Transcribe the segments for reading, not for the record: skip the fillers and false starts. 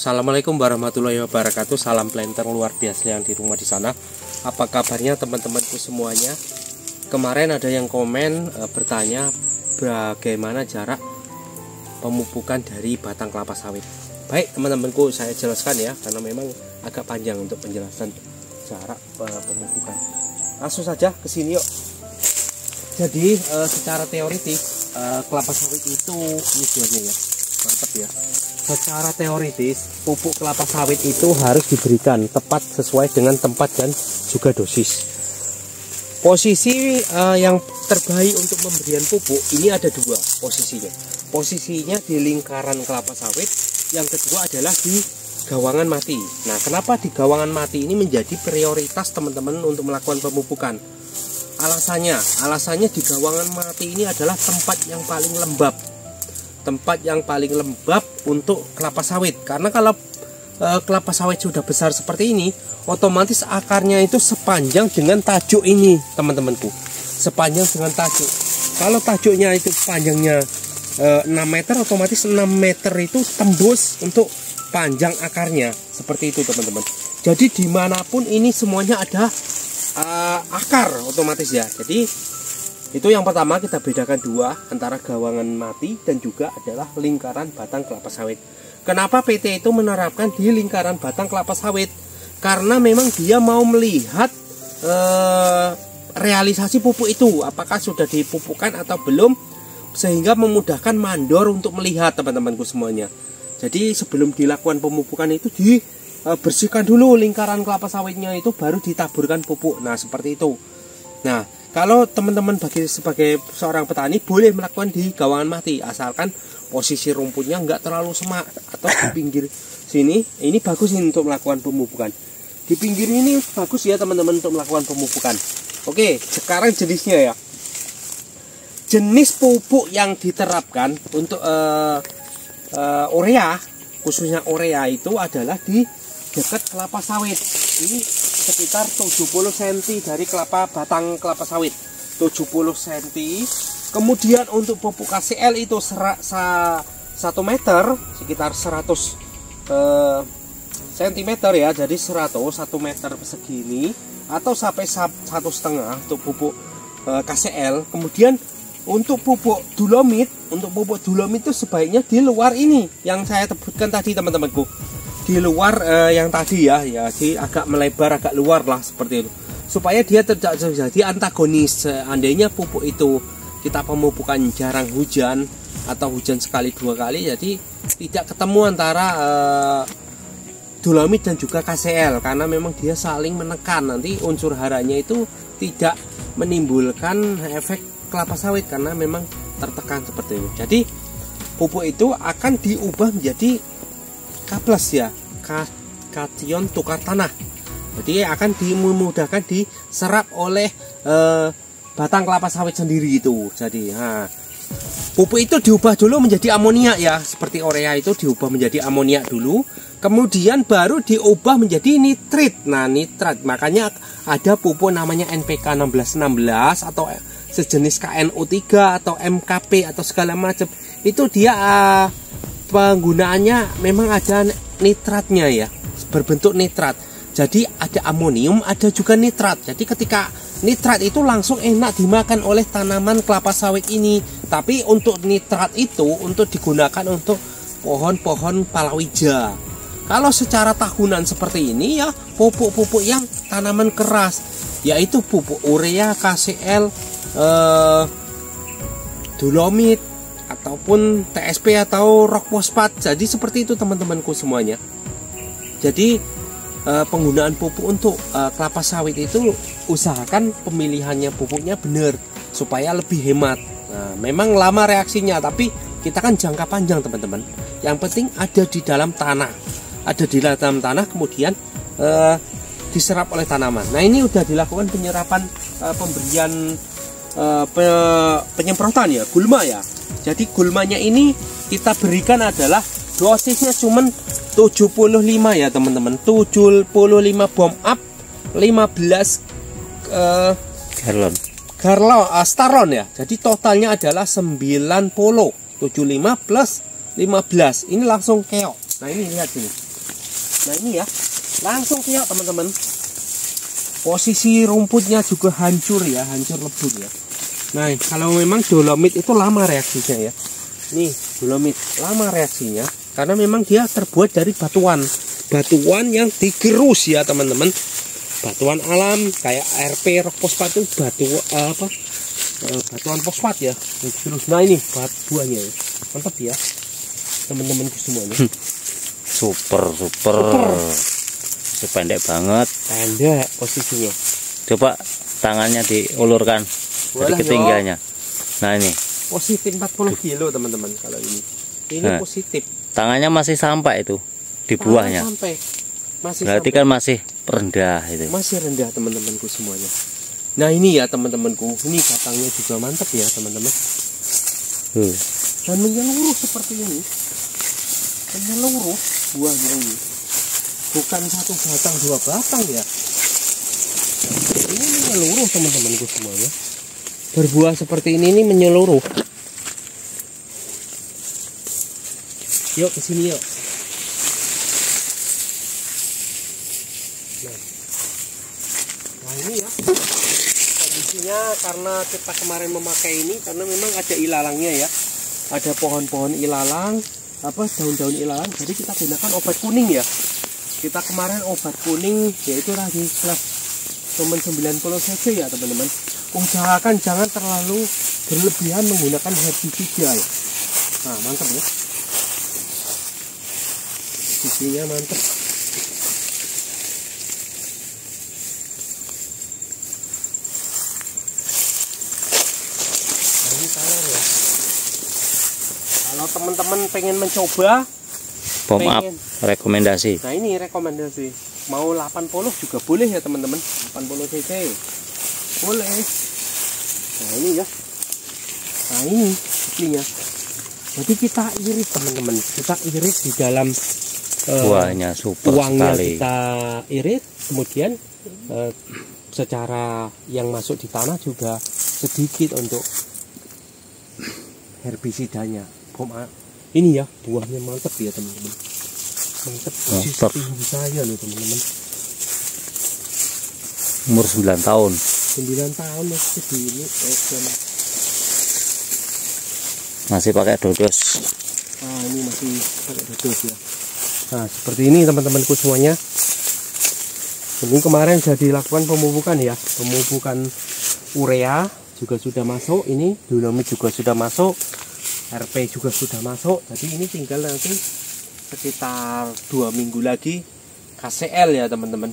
Assalamualaikum warahmatullahi wabarakatuh. Salam planter luar biasa yang di rumah di sana. Apa kabarnya teman-temanku semuanya? Kemarin ada yang komen bertanya bagaimana jarak pemupukan dari batang kelapa sawit. Baik teman-temanku, saya jelaskan ya, karena memang agak panjang untuk penjelasan jarak pemupukan. Langsung saja ke sini yuk. Jadi secara teoritis kelapa sawit itu ini buahnya ya, mantap ya. Secara teoritis pupuk kelapa sawit itu harus diberikan tepat sesuai dengan tempat dan juga dosis. Posisi yang terbaik untuk pemberian pupuk ini ada dua posisinya. Posisinya di lingkaran kelapa sawit, yang kedua adalah di gawangan mati. Nah, kenapa di gawangan mati ini menjadi prioritas teman-teman untuk melakukan pemupukan? Alasannya di gawangan mati ini adalah tempat yang paling lembab. Tempat yang paling lembab untuk kelapa sawit, karena kalau kelapa sawit sudah besar seperti ini, otomatis akarnya itu sepanjang dengan tajuk ini teman-temanku, sepanjang dengan tajuk. Kalau tajuknya itu panjangnya 6 meter, otomatis 6 meter itu tembus untuk panjang akarnya, seperti itu teman-teman. Jadi dimanapun ini semuanya ada akar otomatis ya. Jadi itu yang pertama, kita bedakan dua antara gawangan mati dan juga adalah lingkaran batang kelapa sawit. Kenapa PT itu menerapkan di lingkaran batang kelapa sawit? Karena memang dia mau melihat realisasi pupuk itu, apakah sudah dipupukkan atau belum, sehingga memudahkan mandor untuk melihat teman-temanku semuanya. Jadi sebelum dilakukan pemupukan itu dibersihkan dulu lingkaran kelapa sawitnya, itu baru ditaburkan pupuk. Nah seperti itu. Nah, kalau teman-teman sebagai seorang petani boleh melakukan di gawangan mati, asalkan posisi rumputnya nggak terlalu semak, atau di pinggir sini ini bagus ini untuk melakukan pemupukan. Di pinggir ini bagus ya teman-teman untuk melakukan pemupukan. Oke, sekarang jenisnya ya. Jenis pupuk yang diterapkan untuk urea, khususnya urea itu adalah di dekat kelapa sawit. Ini sekitar 70 cm dari batang kelapa sawit, 70 cm. Kemudian untuk pupuk KCL itu 1 meter, sekitar 100 cm ya, jadi 1 meter segini, atau sampai 1,5 untuk pupuk KCL. Kemudian untuk pupuk dolomit itu sebaiknya di luar ini yang saya sebutkan tadi teman-temanku, di luar yang tadi ya, agak melebar, agak luar lah seperti itu, supaya dia tidak terjadi antagonis. Seandainya pupuk itu kita pemupukan jarang hujan atau hujan sekali 2 kali, jadi tidak ketemu antara dolomit dan juga KCL, karena memang dia saling menekan. Nanti unsur haranya itu tidak menimbulkan efek kelapa sawit karena memang tertekan seperti itu. Jadi pupuk itu akan diubah menjadi K+ ya, kation tukar tanah. Jadi akan dimudahkan diserap oleh batang kelapa sawit sendiri itu. Jadi pupuk itu diubah dulu menjadi amoniak ya, seperti urea itu diubah menjadi amoniak dulu, kemudian baru diubah menjadi nitrit. Nah, nitrat, makanya ada pupuk namanya NPK 1616 atau sejenis KNO3 atau MKP atau segala macam. Itu dia penggunaannya memang ada nitratnya ya, berbentuk nitrat. Jadi ada amonium, ada juga nitrat. Jadi ketika nitrat itu langsung enak dimakan oleh tanaman kelapa sawit ini. Tapi untuk nitrat itu untuk digunakan untuk pohon-pohon palawija. Kalau secara tahunan seperti ini ya, pupuk-pupuk yang tanaman keras, yaitu pupuk urea, KCL, dolomit, ataupun TSP atau rock fosfat. Jadi seperti itu teman-temanku semuanya. Jadi penggunaan pupuk untuk kelapa sawit itu usahakan pemilihannya pupuknya benar supaya lebih hemat. Nah, memang lama reaksinya, tapi kita kan jangka panjang teman-teman. Yang penting ada di dalam tanah, kemudian diserap oleh tanaman. Nah, ini udah dilakukan penyerapan pemberian penyemprotan ya, gulma ya. Jadi gulmanya ini kita berikan adalah dosisnya cuman 75 ya teman-teman, 75 bomb up, 15 starlon ya. Jadi totalnya adalah 90, 75 plus 15. Ini langsung keok. Nah, ini lihat sini. Nah ini ya, langsung kiok teman-teman. Posisi rumputnya juga hancur ya, hancur lebur ya. Nah kalau memang dolomit itu lama reaksinya ya. Nih dolomit lama reaksinya karena memang dia terbuat dari batuan yang digerus ya teman-teman. Batuan alam kayak RP rock fosfat itu batuan fosfat ya. Terus nah ini buahnya ya. Mantap ya teman-temanku semuanya. Super. Pendek banget. Pendek posisinya. Coba tangannya diulurkan dari ketinggiannya. Nah ini. Positif 40 kilo teman-teman kalau ini. Ini positif. Tangannya masih sampai itu di buahnya. Sampai. Masih berarti sampai. Kan masih rendah itu. Masih rendah teman-temanku semuanya. Nah ini ya teman-temanku. Ini batangnya juga mantap ya teman-teman. Dan menyeluruh seperti ini. Menyeluruh buahnya ini. Bukan satu batang, dua batang ya. Ini menyeluruh teman-temanku semuanya. Berbuah seperti ini menyeluruh. Yuk kesini yuk. Nah ini ya kondisinya karena kita kemarin memakai ini karena memang ada ilalangnya ya. Ada pohon-pohon ilalang, daun-daun ilalang. Jadi kita gunakan obat kuning ya. Kita kemarin obat kuning yaitu tadi cuma 90 cc ya teman-teman. Usahakan jangan terlalu berlebihan menggunakan herbisida ya. Nah mantap ya. Sisinya mantap. Nah, ini color ya. Kalau teman-teman pengen mencoba Pom up rekomendasi. Nah ini rekomendasi. Mau 80 juga boleh ya teman-teman. 80 cc boleh. Nah ini ya. Nah ini buktinya. Jadi kita irit teman-teman. Kita irit di dalam buahnya super uangnya sekali. Kita irit. Kemudian secara yang masuk di tanah juga sedikit untuk herbisidanya. Ini ya buahnya mantap ya teman-teman. Mantap. Tinggi saya loh teman-teman. Umur 9 tahun. 9 tahun masih begini. Masih pakai dodos. Nah ini masih pakai dodos ya. Nah seperti ini teman-temanku semuanya. Ini kemarin sudah dilakukan pemupukan ya. Pemupukan urea juga sudah masuk. Ini dolomit juga sudah masuk. RP juga sudah masuk. Jadi ini tinggal nanti sekitar 2 minggu lagi KCL ya teman-teman.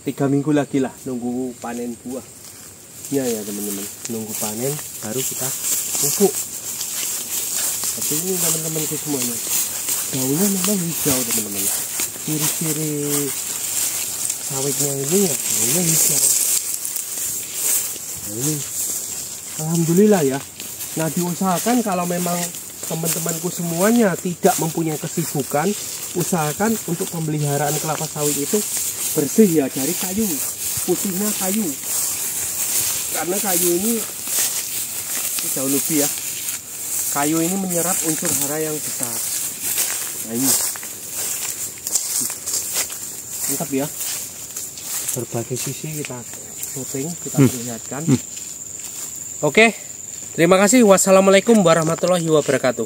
3 minggu lagi lah nunggu panen buahnya ya teman-teman. Nunggu panen baru kita pupuk. Seperti ini teman-temanku semuanya. Daunnya memang hijau teman-teman. Ciri-ciri sawitnya ini ya daunnya hijau. Nah, ini alhamdulillah ya. Nah diusahakan kalau memang teman-temanku semuanya tidak mempunyai kesibukan, usahakan untuk pemeliharaan kelapa sawit itu bersih ya dari kayu, putihnya kayu. Karena kayu ini jauh lebih ya. Kayu ini menyerap unsur hara yang besar. Nah ini mantap ya. Berbagai sisi kita syuting, kita perlihatkan. Oke. Terima kasih. Wassalamualaikum warahmatullahi wabarakatuh.